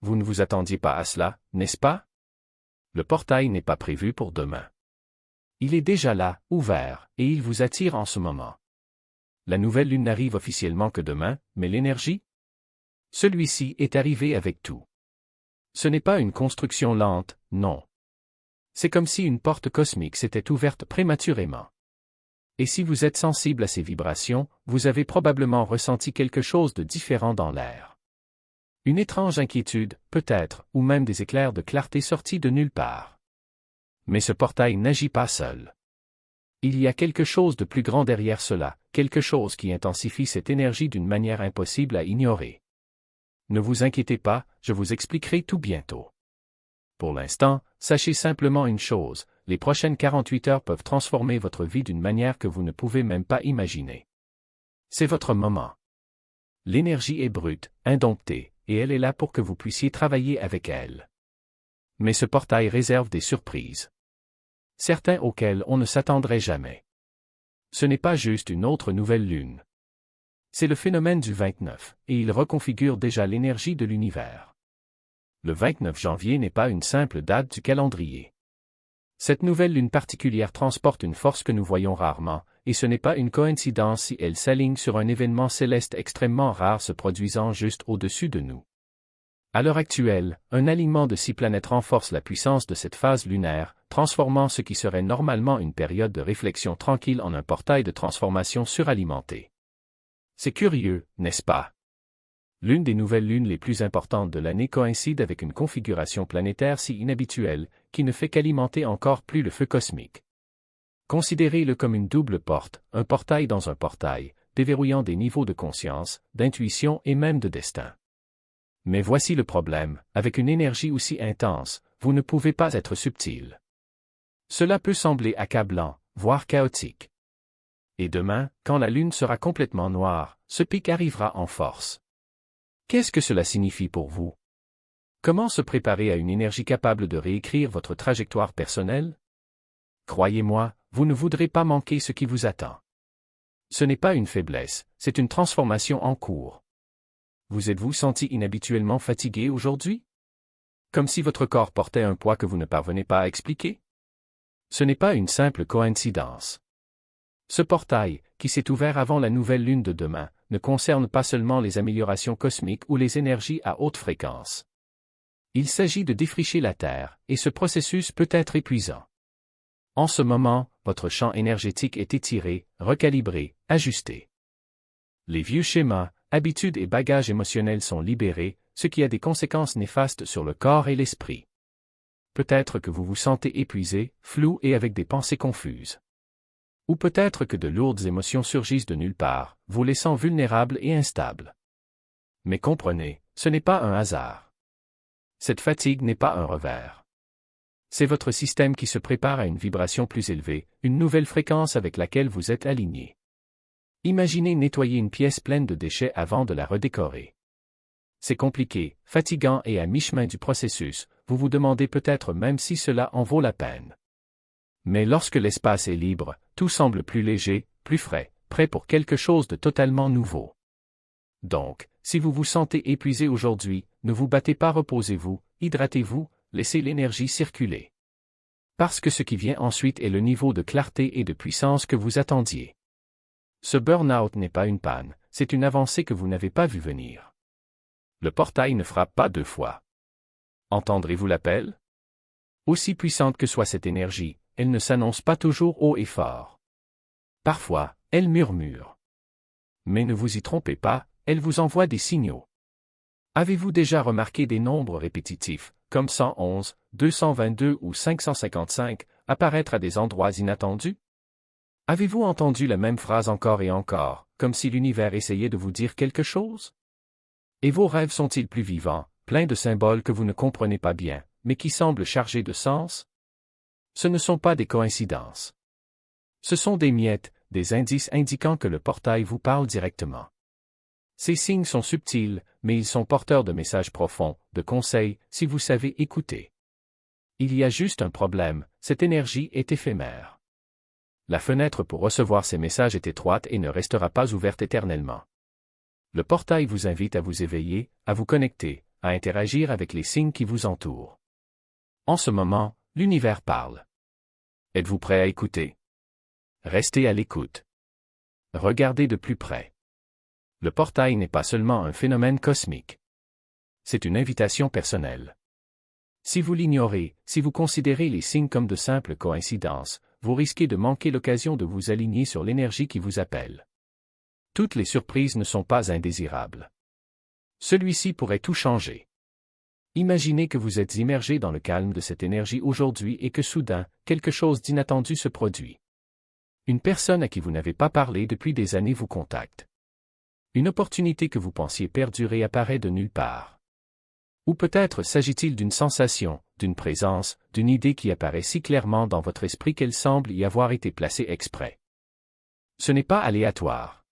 Vous ne vous attendiez pas à cela, n'est-ce pas? Le portail n'est pas prévu pour demain. Il est déjà là, ouvert, et il vous attire en ce moment. La nouvelle lune n'arrive officiellement que demain, mais l'énergie? Celui-ci est arrivé avec tout. Ce n'est pas une construction lente, non. C'est comme si une porte cosmique s'était ouverte prématurément. Et si vous êtes sensible à ces vibrations, vous avez probablement ressenti quelque chose de différent dans l'air. Une étrange inquiétude, peut-être, ou même des éclairs de clarté sortis de nulle part. Mais ce portail n'agit pas seul. Il y a quelque chose de plus grand derrière cela, quelque chose qui intensifie cette énergie d'une manière impossible à ignorer. Ne vous inquiétez pas, je vous expliquerai tout bientôt. Pour l'instant, sachez simplement une chose, les prochaines 48 heures peuvent transformer votre vie d'une manière que vous ne pouvez même pas imaginer. C'est votre moment. L'énergie est brute, indomptée, et elle est là pour que vous puissiez travailler avec elle. Mais ce portail réserve des surprises. Certains auxquels on ne s'attendrait jamais. Ce n'est pas juste une autre nouvelle lune. C'est le phénomène du 29, et il reconfigure déjà l'énergie de l'univers. Le 29 janvier n'est pas une simple date du calendrier. Cette nouvelle lune particulière transporte une force que nous voyons rarement, et ce n'est pas une coïncidence si elle s'aligne sur un événement céleste extrêmement rare se produisant juste au-dessus de nous. À l'heure actuelle, un alignement de 6 planètes renforce la puissance de cette phase lunaire, transformant ce qui serait normalement une période de réflexion tranquille en un portail de transformation suralimenté. C'est curieux, n'est-ce pas? L'une des nouvelles lunes les plus importantes de l'année coïncide avec une configuration planétaire si inhabituelle, qui ne fait qu'alimenter encore plus le feu cosmique. Considérez-le comme une double porte, un portail dans un portail, déverrouillant des niveaux de conscience, d'intuition et même de destin. Mais voici le problème, avec une énergie aussi intense, vous ne pouvez pas être subtil. Cela peut sembler accablant, voire chaotique. Et demain, quand la lune sera complètement noire, ce pic arrivera en force. Qu'est-ce que cela signifie pour vous? Comment se préparer à une énergie capable de réécrire votre trajectoire personnelle? Croyez-moi, vous ne voudrez pas manquer ce qui vous attend. Ce n'est pas une faiblesse, c'est une transformation en cours. Vous êtes-vous senti inhabituellement fatigué aujourd'hui? Comme si votre corps portait un poids que vous ne parvenez pas à expliquer? Ce n'est pas une simple coïncidence. Ce portail, qui s'est ouvert avant la nouvelle lune de demain, ne concerne pas seulement les améliorations cosmiques ou les énergies à haute fréquence. Il s'agit de défricher la Terre, et ce processus peut être épuisant. En ce moment, votre champ énergétique est étiré, recalibré, ajusté. Les vieux schémas, habitudes et bagages émotionnels sont libérés, ce qui a des conséquences néfastes sur le corps et l'esprit. Peut-être que vous vous sentez épuisé, flou et avec des pensées confuses. Ou peut-être que de lourdes émotions surgissent de nulle part, vous laissant vulnérable et instable. Mais comprenez, ce n'est pas un hasard. Cette fatigue n'est pas un revers. C'est votre système qui se prépare à une vibration plus élevée, une nouvelle fréquence avec laquelle vous êtes aligné. Imaginez nettoyer une pièce pleine de déchets avant de la redécorer. C'est compliqué, fatigant et à mi-chemin du processus, vous vous demandez peut-être même si cela en vaut la peine. Mais lorsque l'espace est libre, tout semble plus léger, plus frais, prêt pour quelque chose de totalement nouveau. Donc, si vous vous sentez épuisé aujourd'hui, ne vous battez pas, reposez-vous, hydratez-vous, laissez l'énergie circuler. Parce que ce qui vient ensuite est le niveau de clarté et de puissance que vous attendiez. Ce burn-out n'est pas une panne, c'est une avancée que vous n'avez pas vue venir. Le portail ne frappe pas 2 fois. Entendrez-vous l'appel? Aussi puissante que soit cette énergie, elle ne s'annonce pas toujours haut et fort. Parfois, elle murmure. Mais ne vous y trompez pas, elle vous envoie des signaux. Avez-vous déjà remarqué des nombres répétitifs, comme 111, 222 ou 555, apparaître à des endroits inattendus? Avez-vous entendu la même phrase encore et encore, comme si l'univers essayait de vous dire quelque chose? Et vos rêves sont-ils plus vivants, pleins de symboles que vous ne comprenez pas bien, mais qui semblent chargés de sens? Ce ne sont pas des coïncidences. Ce sont des miettes, des indices indiquant que le portail vous parle directement. Ces signes sont subtils, mais ils sont porteurs de messages profonds, de conseils, si vous savez écouter. Il y a juste un problème, cette énergie est éphémère. La fenêtre pour recevoir ces messages est étroite et ne restera pas ouverte éternellement. Le portail vous invite à vous éveiller, à vous connecter, à interagir avec les signes qui vous entourent. En ce moment, l'univers parle. Êtes-vous prêt à écouter? Restez à l'écoute. Regardez de plus près. Le portail n'est pas seulement un phénomène cosmique. C'est une invitation personnelle. Si vous l'ignorez, si vous considérez les signes comme de simples coïncidences, vous risquez de manquer l'occasion de vous aligner sur l'énergie qui vous appelle. Toutes les surprises ne sont pas indésirables. Celui-ci pourrait tout changer. Imaginez que vous êtes immergé dans le calme de cette énergie aujourd'hui et que soudain, quelque chose d'inattendu se produit. Une personne à qui vous n'avez pas parlé depuis des années vous contacte. Une opportunité que vous pensiez perdurer apparaît de nulle part. Ou peut-être s'agit-il d'une sensation, d'une présence, d'une idée qui apparaît si clairement dans votre esprit qu'elle semble y avoir été placée exprès. Ce n'est pas aléatoire.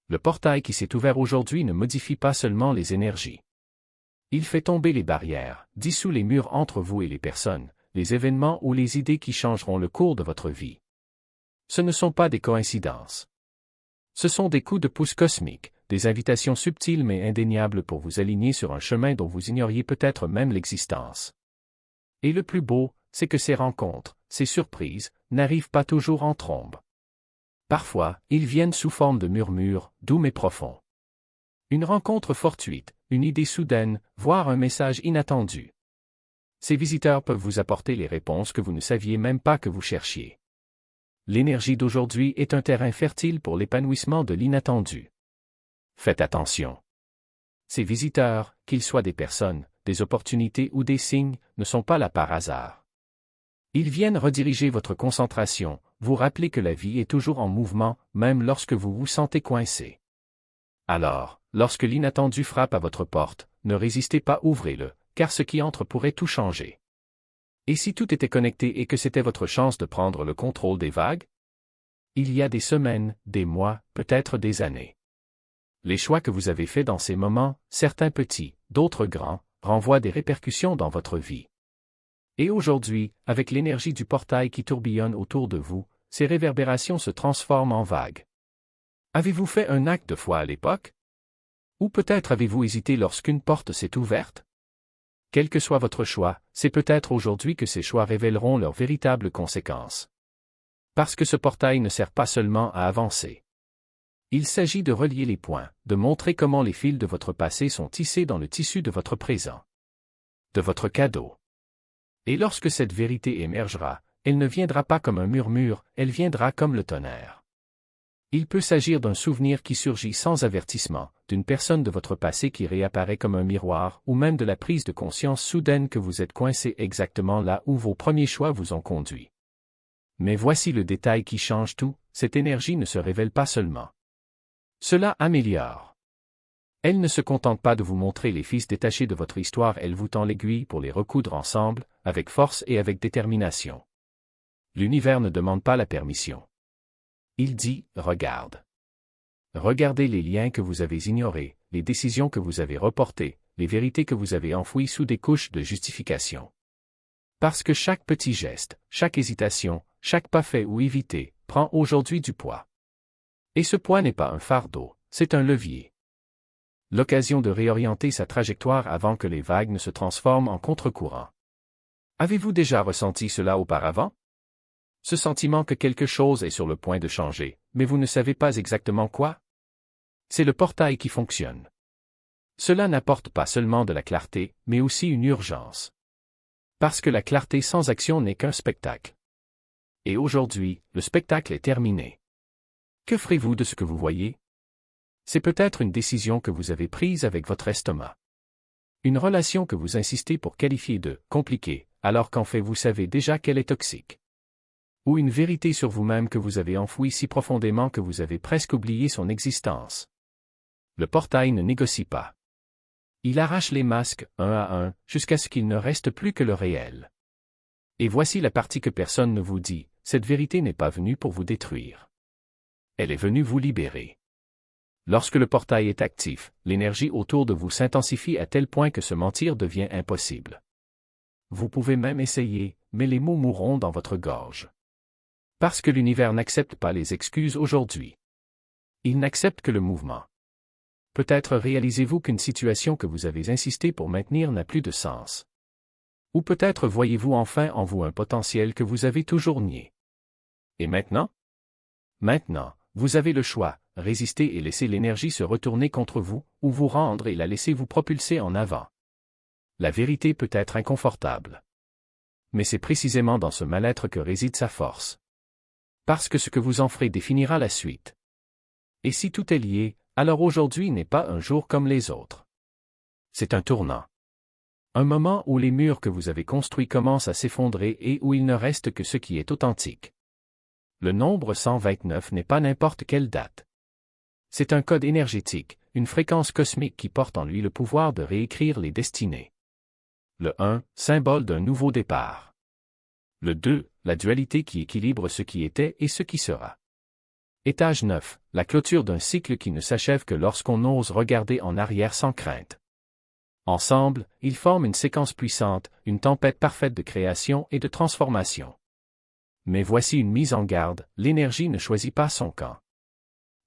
Le portail qui s'est ouvert aujourd'hui ne modifie pas seulement les énergies. Il fait tomber les barrières, dissout les murs entre vous et les personnes, les événements ou les idées qui changeront le cours de votre vie. Ce ne sont pas des coïncidences. Ce sont des coups de pouce cosmiques, des invitations subtiles mais indéniables pour vous aligner sur un chemin dont vous ignoriez peut-être même l'existence. Et le plus beau, c'est que ces rencontres, ces surprises, n'arrivent pas toujours en trombe. Parfois, ils viennent sous forme de murmures, doux mais profonds. Une rencontre fortuite, une idée soudaine, voire un message inattendu. Ces visiteurs peuvent vous apporter les réponses que vous ne saviez même pas que vous cherchiez. L'énergie d'aujourd'hui est un terrain fertile pour l'épanouissement de l'inattendu. Faites attention. Ces visiteurs, qu'ils soient des personnes, des opportunités ou des signes, ne sont pas là par hasard. Ils viennent rediriger votre concentration, vous rappeler que la vie est toujours en mouvement, même lorsque vous vous sentez coincé. Alors, lorsque l'inattendu frappe à votre porte, ne résistez pas, ouvrez-le, car ce qui entre pourrait tout changer. Et si tout était connecté et que c'était votre chance de prendre le contrôle des vagues? Il y a des semaines, des mois, peut-être des années. Les choix que vous avez faits dans ces moments, certains petits, d'autres grands, renvoient des répercussions dans votre vie. Et aujourd'hui, avec l'énergie du portail qui tourbillonne autour de vous, ces réverbérations se transforment en vagues. Avez-vous fait un acte de foi à l'époque? Ou peut-être avez-vous hésité lorsqu'une porte s'est ouverte? Quel que soit votre choix, c'est peut-être aujourd'hui que ces choix révéleront leurs véritables conséquences. Parce que ce portail ne sert pas seulement à avancer. Il s'agit de relier les points, de montrer comment les fils de votre passé sont tissés dans le tissu de votre présent. De votre cadeau. Et lorsque cette vérité émergera, elle ne viendra pas comme un murmure, elle viendra comme le tonnerre. Il peut s'agir d'un souvenir qui surgit sans avertissement, d'une personne de votre passé qui réapparaît comme un miroir, ou même de la prise de conscience soudaine que vous êtes coincé exactement là où vos premiers choix vous ont conduit. Mais voici le détail qui change tout, cette énergie ne se révèle pas seulement. Cela améliore. Elle ne se contente pas de vous montrer les fils détachés de votre histoire, elle vous tend l'aiguille pour les recoudre ensemble, avec force et avec détermination. L'univers ne demande pas la permission. Il dit, regarde. Regardez les liens que vous avez ignorés, les décisions que vous avez reportées, les vérités que vous avez enfouies sous des couches de justification. Parce que chaque petit geste, chaque hésitation, chaque pas fait ou évité, prend aujourd'hui du poids. Et ce poids n'est pas un fardeau, c'est un levier. L'occasion de réorienter sa trajectoire avant que les vagues ne se transforment en contre-courant. Avez-vous déjà ressenti cela auparavant? Ce sentiment que quelque chose est sur le point de changer, mais vous ne savez pas exactement quoi? C'est le portail qui fonctionne. Cela n'apporte pas seulement de la clarté, mais aussi une urgence. Parce que la clarté sans action n'est qu'un spectacle. Et aujourd'hui, le spectacle est terminé. Que ferez-vous de ce que vous voyez? C'est peut-être une décision que vous avez prise avec votre estomac. Une relation que vous insistez pour qualifier de « compliquée », alors qu'en fait vous savez déjà qu'elle est toxique. Ou une vérité sur vous-même que vous avez enfouie si profondément que vous avez presque oublié son existence. Le portail ne négocie pas. Il arrache les masques, un à un, jusqu'à ce qu'il ne reste plus que le réel. Et voici la partie que personne ne vous dit, cette vérité n'est pas venue pour vous détruire. Elle est venue vous libérer. Lorsque le portail est actif, l'énergie autour de vous s'intensifie à tel point que se mentir devient impossible. Vous pouvez même essayer, mais les mots mourront dans votre gorge. Parce que l'univers n'accepte pas les excuses aujourd'hui. Il n'accepte que le mouvement. Peut-être réalisez-vous qu'une situation que vous avez insisté pour maintenir n'a plus de sens. Ou peut-être voyez-vous enfin en vous un potentiel que vous avez toujours nié. Et maintenant? Maintenant, vous avez le choix, résister et laisser l'énergie se retourner contre vous, ou vous rendre et la laisser vous propulser en avant. La vérité peut être inconfortable. Mais c'est précisément dans ce mal-être que réside sa force. Parce que ce que vous en ferez définira la suite. Et si tout est lié, alors aujourd'hui n'est pas un jour comme les autres. C'est un tournant. Un moment où les murs que vous avez construits commencent à s'effondrer et où il ne reste que ce qui est authentique. Le nombre 129 n'est pas n'importe quelle date. C'est un code énergétique, une fréquence cosmique qui porte en lui le pouvoir de réécrire les destinées. Le 1, symbole d'un nouveau départ. Le 2, la dualité qui équilibre ce qui était et ce qui sera. Étage 9, la clôture d'un cycle qui ne s'achève que lorsqu'on ose regarder en arrière sans crainte. Ensemble, ils forment une séquence puissante, une tempête parfaite de création et de transformation. Mais voici une mise en garde, l'énergie ne choisit pas son camp.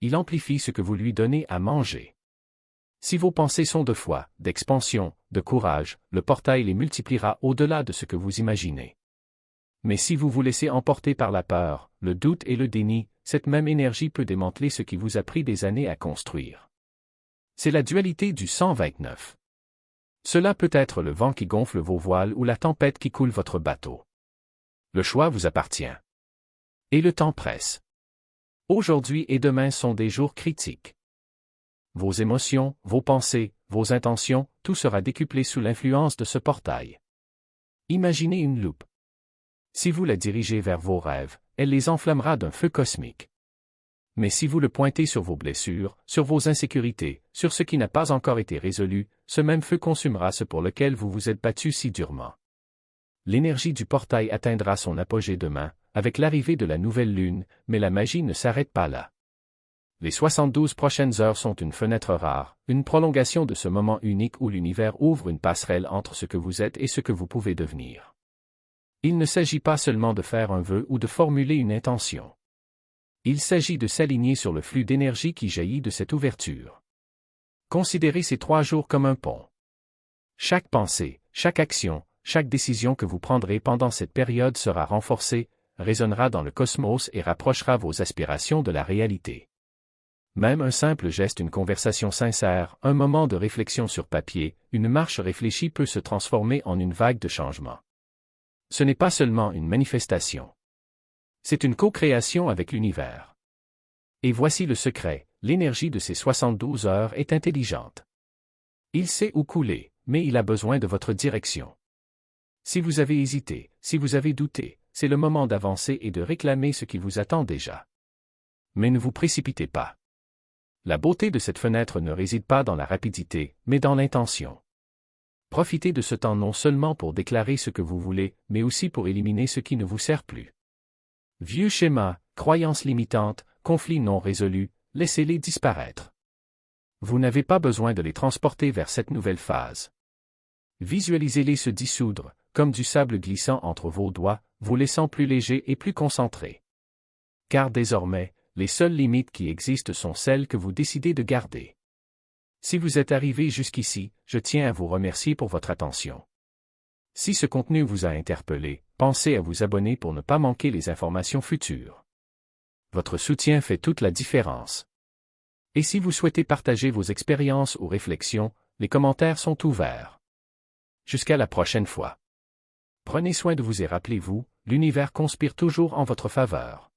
Il amplifie ce que vous lui donnez à manger. Si vos pensées sont de foi, d'expansion, de courage, le portail les multipliera au-delà de ce que vous imaginez. Mais si vous vous laissez emporter par la peur, le doute et le déni, cette même énergie peut démanteler ce qui vous a pris des années à construire. C'est la dualité du 129. Cela peut être le vent qui gonfle vos voiles ou la tempête qui coule votre bateau. Le choix vous appartient. Et le temps presse. Aujourd'hui et demain sont des jours critiques. Vos émotions, vos pensées, vos intentions, tout sera décuplé sous l'influence de ce portail. Imaginez une loupe. Si vous la dirigez vers vos rêves, elle les enflammera d'un feu cosmique. Mais si vous le pointez sur vos blessures, sur vos insécurités, sur ce qui n'a pas encore été résolu, ce même feu consumera ce pour lequel vous vous êtes battu si durement. L'énergie du portail atteindra son apogée demain, avec l'arrivée de la nouvelle lune, mais la magie ne s'arrête pas là. Les 72 prochaines heures sont une fenêtre rare, une prolongation de ce moment unique où l'univers ouvre une passerelle entre ce que vous êtes et ce que vous pouvez devenir. Il ne s'agit pas seulement de faire un vœu ou de formuler une intention. Il s'agit de s'aligner sur le flux d'énergie qui jaillit de cette ouverture. Considérez ces 3 jours comme un pont. Chaque pensée, chaque action, chaque décision que vous prendrez pendant cette période sera renforcée, résonnera dans le cosmos et rapprochera vos aspirations de la réalité. Même un simple geste, une conversation sincère, un moment de réflexion sur papier, une marche réfléchie peut se transformer en une vague de changement. Ce n'est pas seulement une manifestation. C'est une co-création avec l'univers. Et voici le secret, l'énergie de ces 72 heures est intelligente. Il sait où couler, mais il a besoin de votre direction. Si vous avez hésité, si vous avez douté, c'est le moment d'avancer et de réclamer ce qui vous attend déjà. Mais ne vous précipitez pas. La beauté de cette fenêtre ne réside pas dans la rapidité, mais dans l'intention. Profitez de ce temps non seulement pour déclarer ce que vous voulez, mais aussi pour éliminer ce qui ne vous sert plus. Vieux schémas, croyances limitantes, conflits non résolus, laissez-les disparaître. Vous n'avez pas besoin de les transporter vers cette nouvelle phase. Visualisez-les se dissoudre, comme du sable glissant entre vos doigts, vous laissant plus léger et plus concentré. Car désormais, les seules limites qui existent sont celles que vous décidez de garder. Si vous êtes arrivé jusqu'ici, je tiens à vous remercier pour votre attention. Si ce contenu vous a interpellé, pensez à vous abonner pour ne pas manquer les informations futures. Votre soutien fait toute la différence. Et si vous souhaitez partager vos expériences ou réflexions, les commentaires sont ouverts. Jusqu'à la prochaine fois. Prenez soin de vous et rappelez-vous, l'univers conspire toujours en votre faveur.